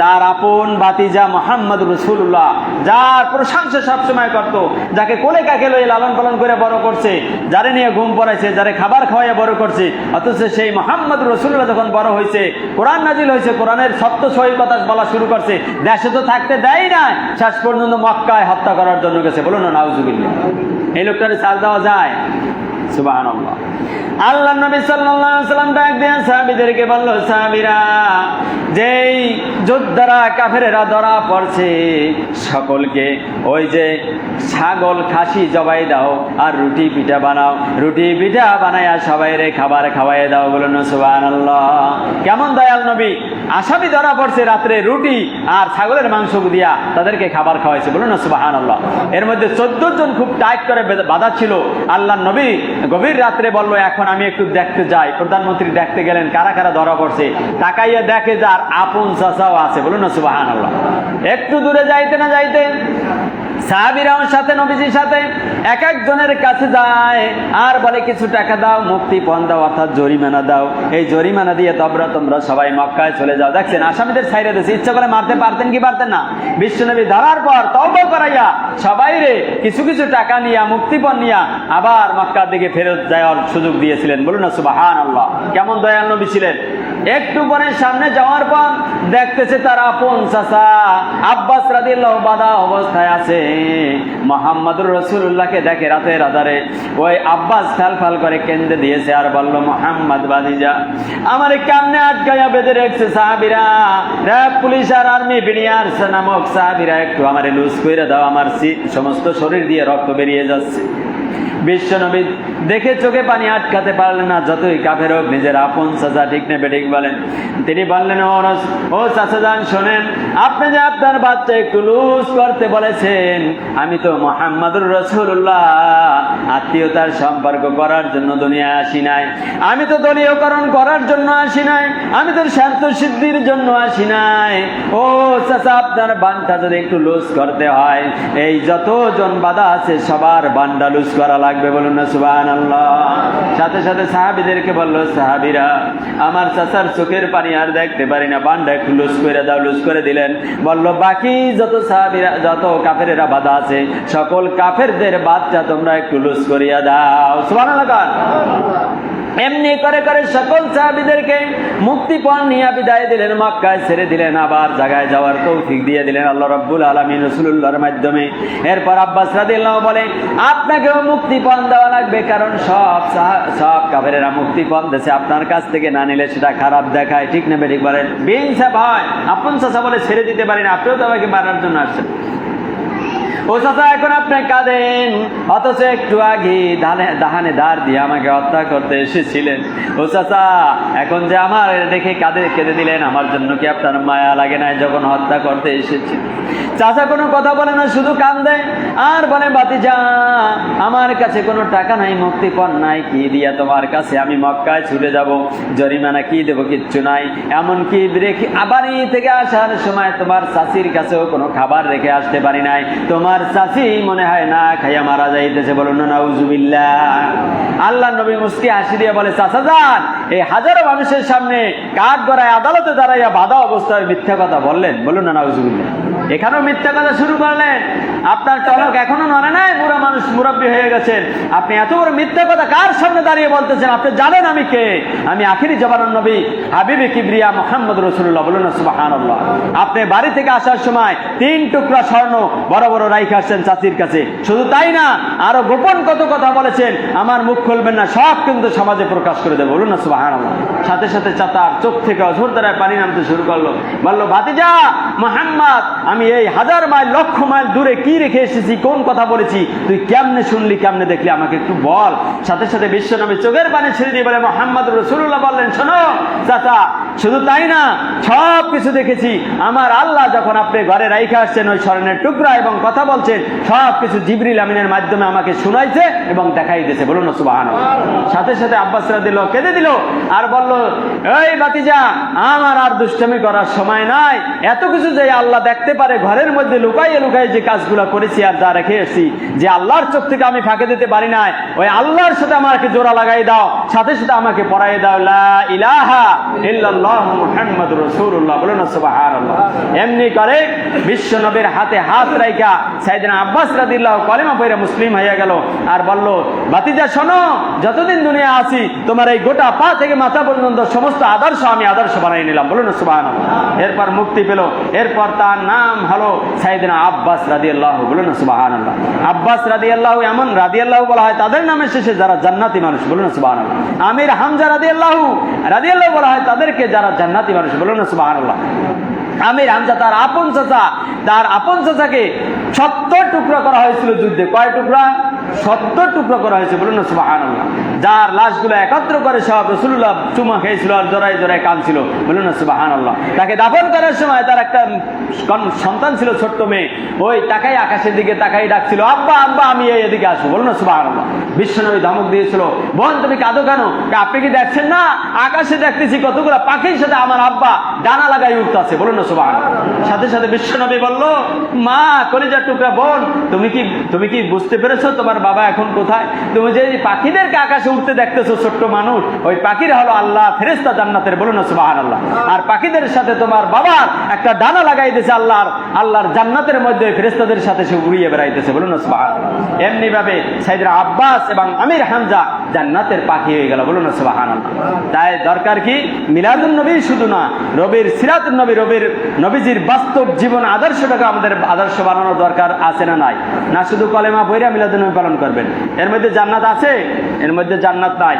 তার আপন ভাতিজা মুহাম্মদ রাসূলুল্লাহ, যার প্রশংসা সবসময় করতো, যাকে কোলে কাকে লয়ে লালন পালন করে বড় করছে, যারে নিয়ে ঘুম পড়াইছে, যারে খাবার খাওয়াইয়া বড় করছে। অথচ সেই মুহাম্মদ রাসূলুল্লাহ যখন বড় হয়েছে, কোরআন নাজিল হয়েছে, কোরআনের সত্য সহি কথা বলা শুরু করছে, দেশে তো থাকতে দেয় না, শেষ পর্যন্ত মক্কায় হত্যা করার জন্য গেছে। বলুন না নাউজুবিল্লাহ। এই লোকটারে ছাড় দেওয়া যায়? সুবহানাল্লাহ। আল্লাহ নবী সাল্লাল্লাহু আলাইহি ওয়াসাল্লাম ডাক দিয়ে সাহাবীদেরকে বলল, সাহাবীরা, যেই যোদ্ধারা কাফেরেরা ধরা পড়ছে সকলকে ওই যে ছাগল খাসি জবাই দাও আর রুটি পিঠা বানাও, রুটি পিঠা বানায়া সবাইরে খাবার খাওয়াই দাও। বলুন না সুবহানাল্লাহ। কেমন দয়াল নবী, আসামি ধরা পড়ছে রাত্রে রুটি আর ছাগলের মাংস দিয়া তাদেরকে খাবার খাওয়াইছে। বলুন না সুবহানাল্লাহ। এর মধ্যে 14 জন খুব টাইট করে বাধা ছিল। আল্লাহ নবী গভীর রাত্রে বলল, এখন আমি একটু দেখতে যাই। প্রধানমন্ত্রী দেখতে গেলেন কারা কারা ধরা পড়ছে, তাকাইয়া দেখে যার আপন চাচাও আছে। বলুন না সুবহানাল্লাহ। একটু দূরে যাইতে না যাইতে সাহাবীরাও সাথে নবীজির সাথে এক একজনের কাছে যায় আর বলে, কিছু টাকা দাও, মুক্তিপণ দাও, অর্থাৎ জরিমানা দাও। এই জরিমানা দিয়ে তোমরা সবাই মক্কায় চলে যাও। দেখছেন আসামিদের ছাইরে দিয়েছে, ইচ্ছা করে মারতে পারতেন কি পারতেন না? বিশ্বনবী ধরার পর তওবা করাইয়া সবাইরে কিছু কিছু টাকা নিয়া মুক্তিপণ নিয়া আবার মক্কার দিকে ফেরত যাওয়ার সুযোগ দিয়েছিলেন। বলুন না সুবহানাল্লাহ। কেমন দয়াল নবী ছিলেন। একটু পরে সামনে যাওয়ার পর দেখতেছে তার আপন চাচা আব্বাস রাদিয়াল্লাহু বাধা অবস্থায় আছে। মুহাম্মদুর রাসূলুল্লাহকে দেখে রাতের আধারে। ওই আব্বাস ফাল করে কেঁদে দিয়েছে আর বলল, মুহাম্মদ বাদিজা, আমার কামনে আটকায়া বেঁধে রেখেছে সাহাবীরা, র‍্যাব, পুলিশ আর আর্মি, বিডিআর নামক সাহাবীরা, একটু আমারে লুজ করে দাও, আমার সমস্ত শরীর দিয়ে রক্ত বেরিয়ে যাচ্ছে। বিশ্বনবী দেখে চোখে পানি আটকাতে পারলেন না, যতই কাফের হোক নিজের আপন চাচা, ঠিক নেবে ঠিক বলেন। তিনি বললেন, ও চাচা যান, শোনেন, আপনি যে আপনার বাচ্চা একটু লুজ করতে বলেছেন, আমি তো মুহাম্মদুর রাসূলুল্লাহ আত্মীয়তার সম্পর্ক করার জন্য দুনিয়ায় আসি নাই, আমি তো দলীয়করণ করার জন্য আসি নাই, আমি তো স্বার্থ সিদ্ধির জন্য আসি নাই। ও চাচা, আপনার বানটা যদি একটু লুজ করতে হয়, এই যতজন বাধা আছে সবার বানটা লুজ করা লাগবে। বলুন না সুবহানাল্লাহ। সাথে সাথে সাহাবীদেরকে বলল, সাহাবীরা, আমার চাচার চোখের পানি আর দেখতে পারি না, বানটা একটু লুজ করে দাও। লুজ করে দিলেন। বলল, বাকি যত সাহাবীরা, যত কাফেরেরা বাধা আছে, সকল কাফেরদের বাচ্চা তোমরা একটু লুজ করিয়া দাও। সুবহানাল্লাহ। এমনি করে করে সকল সাহাবীদেরকে মুক্তিপণ নিয়ে বিদায় দিলেন, মক্কায় ছেড়ে দিলেন, আবার জায়গায় যাওয়ার তৌফিক দিয়ে দিলেন আল্লাহ রাব্বুল আলামিন রাসূলুল্লাহর মাধ্যমে। এরপর আব্বাস রাদিয়াল্লাহু বলে, আপনাকেও মুক্তিপণ দেওয়া লাগবে, কারণ সব কাফেরেরা মুক্তিপণ দিয়েছে, আপনার কাছ থেকে না নিলে সেটা খারাপ দেখায়, ঠিক নেবে ঠিক বলেন। বেইনসাফ হয়। আপন চাচা বলে ছেড়ে দিতে পারি না, আপনিও তো আমাকে মারার জন্য আসছেন। ও চাচা, এখন আপনি কাঁদেন, অথচ একটু আগে দাহানে ধার দিয়ে আমাকে হত্যা করতে এসেছিলেন। ও চাচা, এখন যে আমার দেখে কেঁদে দিলেন, আমার জন্য কি আপনার মায়া লাগে নাই যখন হত্যা করতে এসেছি? চাচা কোনো কথা বলে না, শুধু কান্দে আর বলে, বাতিজা, আমার কাছে কোনো টাকা নাই, মুক্তিপণ নাই, কি দিয়া তোমার কাছে আমি মক্কায় ছুটে যাব? জরিমানা কি দেবো? কিচ্ছু নাই। এমনকি বাড়ি থেকে আসার সময় তোমার চাচির কাছেও কোনো খাবার রেখে আসতে পারি নাই, তোমার চাচি মনে হয় না খাইয়া মারা যাইতেছে। বলুন না নাউজুবিল্লাহ। আল্লাহ নবী মুস্কি হাসি দিয়ে বলে, চাচা যান, এই হাজারো মানুষের সামনে কাঠ গড়ায় আদালতে দাঁড়াইয়া বাধা অবস্থায় মিথ্যা কথা বললেন। বলুন না নাউজুবিল্লাহ। এখানেও মিথ্যা কথা শুরু করলেন। আপনার টলক এখনো নড়ে নাই, বুড়া মানুষ, মুরব্বী হয়ে গেছেন, আপনি এত বড় মিথ্যা কথা কার সামনে দাঁড়িয়ে বলতেছেন? আপনি জানেন আমি কে? আমি আখিরি জামানার নবী, হাবিবে কিবরিয়া মুহাম্মদ রাসূলুল্লাহ। বলুন না সুবহানাল্লাহ। আপনি বাড়ি থেকে আসার সময় 3 টুকরা স্বর্ণ বড় বড় রাইখে আসছেন চাচির কাছে। শুধু তাই না, আরো গোপন কত কথা বলেছেন, আমার মুখ খুলবেন না, সব কিন্তু সমাজে প্রকাশ করে দেব। বলুন না সুবহানাল্লাহ। সাথে সাথে চাচার চোখ থেকে অঝোর ধারায় পানি নামতে শুরু করলো। বলল, ভাতিজা মুহাম্মদ, আমি এই 1000 মাইল, লক্ষ মাইল দূরে কি রেখে এসেছি, কোন কথা বলেছি, তুই কেমনে শুনলি, কেমনে দেখলি, আমাকে একটু বল। সাথে সাথে বিশ্বনবী চোখের পানি ছেড়ে দিয়ে বলে, মুহাম্মদ রাসূলুল্লাহ বললেন, শোনো চাচা, শুধু তাই না, সব কিছু দেখেছি। আমার আল্লাহ যখন আপনি ঘরে রাইখা আসছেন ওই স্বর্ণের টুকরা এবং কথা বলছেন, সব কিছু জিবরিল আমিনের মাধ্যমে আমাকে শুনাইছে এবং দেখাই দিয়েছে। বলুন না সুবহানাল্লাহ। সাথে সাথে আব্বাস রাদিয়াল্লাহু কেঁদে দিল আর বলল, এই ভাতিজা, আমার আর দুষ্টামি করার সময় নাই। এত কিছু যে আল্লাহ দেখতে পারে, ঘরের মধ্যে লুকাইয়ে লুকাইয়ে যে কাজগুলো করেছি আর যা রেখে এসেছি, যে আল্লাহর চোখ থেকে আমি ফাঁকে দিতে পারি নাই, ওই আল্লাহর সাথে আমাকে জোড়া লাগাই দাও, সাথে সাথে আমাকে পড়াই দাও লা ইলাহা ইল্লাল্লাহ ইল্লাল্লাহু মুহাম্মাদুর রাসূলুল্লাহ, বলুন না সুবহানাল্লাহ। এমনি করে বিশ্ব নবীর হাতে হাত রাইখা সাইয়েদনা আব্বাস রাদিয়াল্লাহু কলেমা পড়ে মুসলিম হয়ে গেল, আর বলল, ভাতিজা শোনো, যতদিন দুনিয়া আছি তোমার এই গোটা পা থেকে মাথা পর্যন্ত সমস্ত আদর্শ আমি আদর্শ বানিয়ে নিলাম, বলুন না সুবহানাল্লাহ। এরপর মুক্তি পেল, এরপর তার নাম হলো সাইয়েদনা আব্বাস রাদিয়াল্লাহু, বলুন না সুবহানাল্লাহ। আব্বাস রাদিয়াল্লাহু, এমন রাদিয়াল্লাহু বলা হয় তাদের নামের শেষে যারা জান্নাতি মানুষ, বলুন না সুবহানাল্লাহ। আমির হামজা রাদিয়াল্লাহু বলা হয় তাদেরকে যারা জান্নাতি মানুষ, বলুন না সুবহানাল্লাহ। আমির হামজা তার আপন চাচাকে 70 টুকরা করা হয়েছিল যুদ্ধে। কয় টুকরা? 70 টুকরা করা হয়েছে, বলুন না সুবহানাল্লাহ। যার লাশগুলো একত্র করে সব রাসূলুল্লাহ চুমা খেয়েছিল আর জড়াই জড়াই কাঁদছিল, বলুন না সুবহানাল্লাহ। তাকে দাফন করার সময় তার একটা সন্তান ছিল, ছোট্ট মেয়ে, ওই তাকাই আকাশের দিকে তাকাই ডাকছিল, আব্বা আব্বা আমি এদিকে আসবো, বলুন না সুবহানাল্লাহ। বিশ্বনবী ধমক দিয়েছিল, বোন তুমি কাঁদো কেন? আপনি কি দেখছেন না আকাশে দেখতেছি কতগুলো পাখির সাথে আমার আব্বা ডানা লাগাই উঠতেছে, বলুন না সুবহানাল্লাহ। সাথে সাথে বিশ্বনবী বলল, মা কলিজার টুকরা বোন, তুমি কি বুঝতে পেরেছো তোমার বাবা এখন কোথায়? তুমি যে পাখিদেরকে আকাশে উঠতে দেখতেছো ছোট্ট মানুষ, ওই পাখিরা হলো আল্লাহ ফেরেশতা জান্নাতের, বলুন না সুবহানাল্লাহ। আর পাখিদের সাথে তোমার বাবার একটা ডানা লাগাই দিয়েছে আল্লাহর জান্নাতের মধ্যে, ফেরেশতাদের সাথে সে উড়িয়ে বেড়াইতেছে, বলুন না সুবহানাল্লাহ। এমনি ভাবে সাইয়েদনা আব্বাস এবং আমির হামজা জান্নাতের পাখি হয়ে গেল, বলুন না সুবহানাল্লাহ। তাই দরকার কি মিলাদুন নবী শুধু না, রবির সিরাতুন নবী, নবীজির বাস্তব জীবন আদর্শটাকে আমাদের আদর্শ বানানোর দরকার আছে না নাই? না শুধু কলেমা পড়ে মিলাদুন নবী পালন করবেন, এর মধ্যে জান্নাত আছে? এর মধ্যে জান্নাত নাই।